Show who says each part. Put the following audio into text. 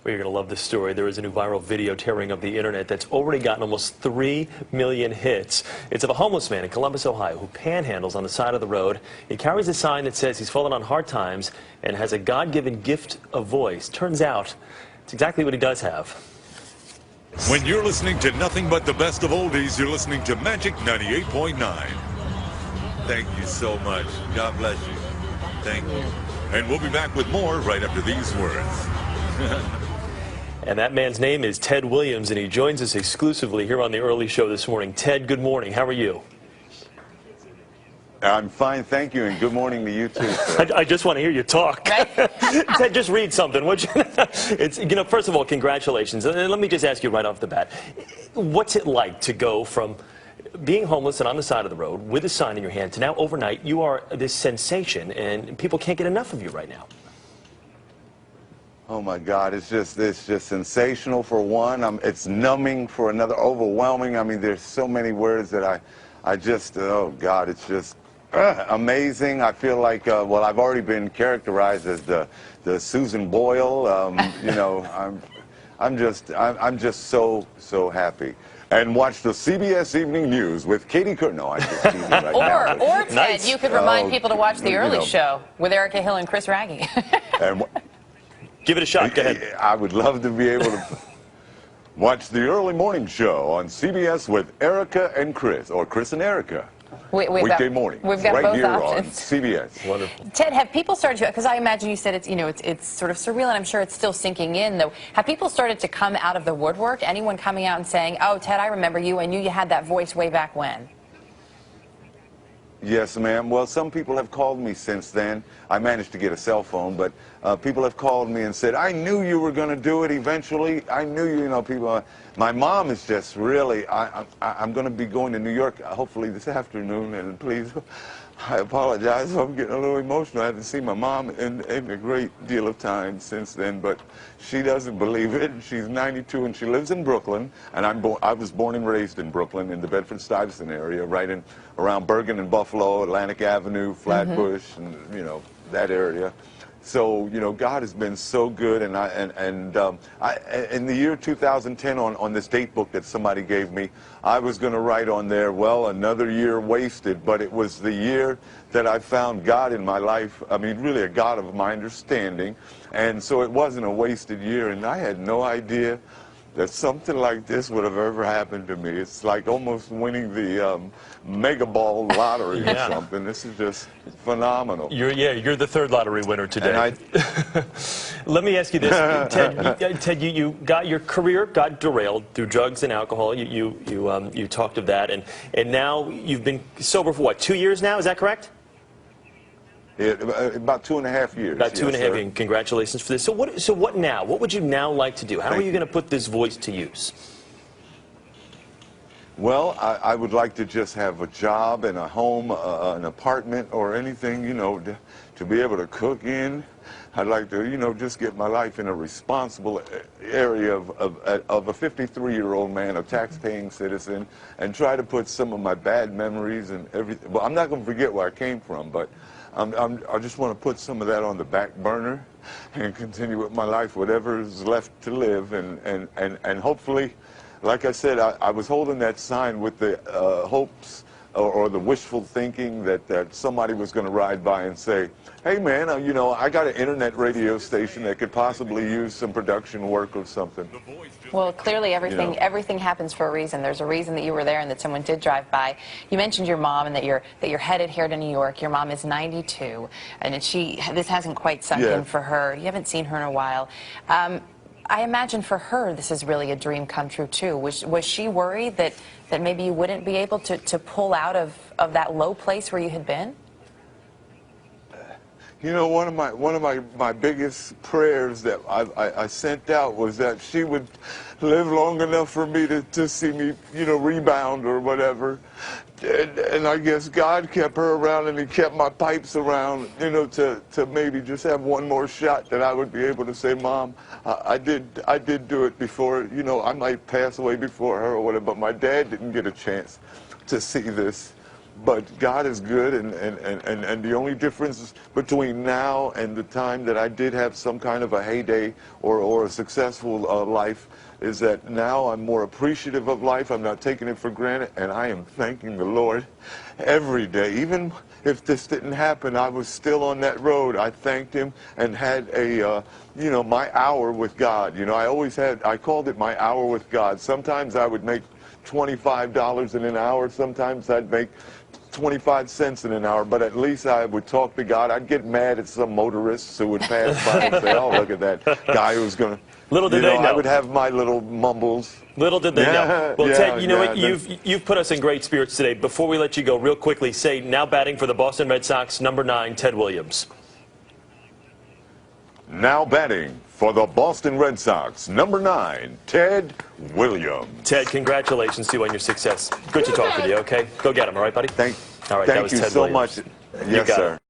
Speaker 1: Well, you're going to love this story. There is a new viral video tearing up the internet that's already gotten almost 3 million hits. It's of a homeless man in Columbus, Ohio, who panhandles on the side of the road. He carries a sign that says he's fallen on hard times and has a God-given gift of voice. Turns out it's exactly what he does have.
Speaker 2: When you're listening to nothing but the best of oldies, you're listening to Magic 98.9. Thank you so much. God bless you. Thank you. And we'll be back with more right after these words.
Speaker 1: And that man's name is Ted Williams, and he joins us exclusively here on the Early Show this morning. Ted, good morning. How are you?
Speaker 3: I'm fine, thank you, and good morning to you too, sir.
Speaker 1: I just want to hear you talk. Ted, just read something, would you? First of all, congratulations. And let me just ask you right off the bat, what's it like to go from being homeless and on the side of the road with a sign in your hand to now overnight you are this sensation and people can't get enough of you right now?
Speaker 3: Oh my God, it's just sensational for one. It's numbing for another, overwhelming. I mean, there's so many words that I just, oh God, it's just amazing. I feel like, well, I've already been characterized as the Susan Boyle. You know, I'm just so happy. And watch the CBS Evening News with Katie Couric. No, I just teasing right now.
Speaker 4: Or Ted,
Speaker 1: nice.
Speaker 4: You could remind people to watch The Early Show with Erica Hill and Chris Raggi.
Speaker 3: And
Speaker 1: give it a shot. Go ahead.
Speaker 3: I would love to be able to watch the early morning show on CBS with Erica and Chris, or Chris and Erica. Weekday morning,
Speaker 4: we've got
Speaker 3: right
Speaker 4: both
Speaker 3: here
Speaker 4: options
Speaker 3: on CBS.
Speaker 1: Wonderful.
Speaker 4: Ted, have people started to, because I imagine you said it's sort of surreal, and I'm sure it's still sinking in, though. Have people started to come out of the woodwork? Anyone coming out and saying, oh, Ted, I remember you. I knew you had that voice way back when.
Speaker 3: Yes, ma'am. Well, some people have called me since then. I managed to get a cell phone, but people have called me and said, I knew you were going to do it eventually. I knew you know, people. My mom is just really, I'm going to be going to New York hopefully this afternoon, and please, I apologize if I'm getting a little emotional. I haven't seen my mom in a great deal of time since then, but she doesn't believe it. She's 92 and she lives in Brooklyn, and I was born and raised in Brooklyn in the Bedford-Stuyvesant area, right around Bergen and Buffalo, Atlantic Avenue, Flatbush, and you know, that area. So, you know, God has been so good, and in the year 2010, on this date book that somebody gave me, I was going to write on there, well, another year wasted, but it was the year that I found God in my life. I mean, really a God of my understanding, and so it wasn't a wasted year, and I had no idea that something like this would have ever happened to me. It's like almost winning the Mega Ball lottery or something. This is just phenomenal.
Speaker 1: You're the third lottery winner today.
Speaker 3: And
Speaker 1: let me ask you this, Ted. You got your career got derailed through drugs and alcohol. You talked of that, and now you've been sober for what, 2 years now? Is that correct?
Speaker 3: About 2.5 years.
Speaker 1: About 2.5 years. And congratulations for this. So what now? What would you now like to do? How are you going to put this voice to use?
Speaker 3: Well, I would like to just have a job and a home, an apartment or anything, you know, to be able to cook in. I'd like to, you know, just get my life in a responsible area of a 53-year-old man, a tax-paying citizen, and try to put some of my bad memories and everything. Well, I'm not going to forget where I came from, but I just want to put some of that on the back burner and continue with my life, whatever is left to live, and hopefully, like I said, I was holding that sign with the hopes or the wishful thinking that somebody was going to ride by and say, hey man, you know, I got an internet radio station that could possibly use some production work or something.
Speaker 4: Well, clearly everything happens for a reason. There's a reason that you were there and that someone did drive by. You mentioned your mom and that you're headed here to New York. Your mom is 92, and this hasn't quite sunk in for her. You haven't seen her in a while. I imagine for her this is really a dream come true too. Was she worried that maybe you wouldn't be able to pull out of that low place where you had been?
Speaker 3: You know, one of my biggest prayers that I sent out was that she would live long enough for me to see me, you know, rebound or whatever. And I guess God kept her around, and he kept my pipes around, you know, to maybe just have one more shot that I would be able to say, Mom, I did do it before. You know, I might pass away before her or whatever, but my dad didn't get a chance to see this. but God is good, and the only difference between now and the time that I did have some kind of a heyday or a successful life is that now I'm more appreciative of life. I'm not taking it for granted, and I am thanking the Lord every day. Even if this didn't happen, I was still on that road. I thanked Him and had a, my hour with God. I called it my hour with God. Sometimes I would make $25 in an hour. Sometimes I'd make 25 cents in an hour, but at least I would talk to God. I'd get mad at some motorists who would pass by and say, oh, look at that guy who's going to...
Speaker 1: Little did they know.
Speaker 3: I would have my little mumbles.
Speaker 1: Little did they know. Well,
Speaker 3: Yeah,
Speaker 1: Ted, you know
Speaker 3: yeah,
Speaker 1: what? You've put us in great spirits today. Before we let you go, real quickly, say now batting for the Boston Red Sox, number 9, Ted Williams.
Speaker 3: Now batting for the Boston Red Sox, number 9, Ted Williams.
Speaker 1: Ted, congratulations to you on your success. Good to talk with you, okay? Go get him, all right, buddy?
Speaker 3: Thank
Speaker 1: all right, that was
Speaker 3: you
Speaker 1: Ted
Speaker 3: so
Speaker 1: Williams.
Speaker 3: much.
Speaker 1: You
Speaker 3: Yes,
Speaker 1: got
Speaker 3: sir.
Speaker 1: it.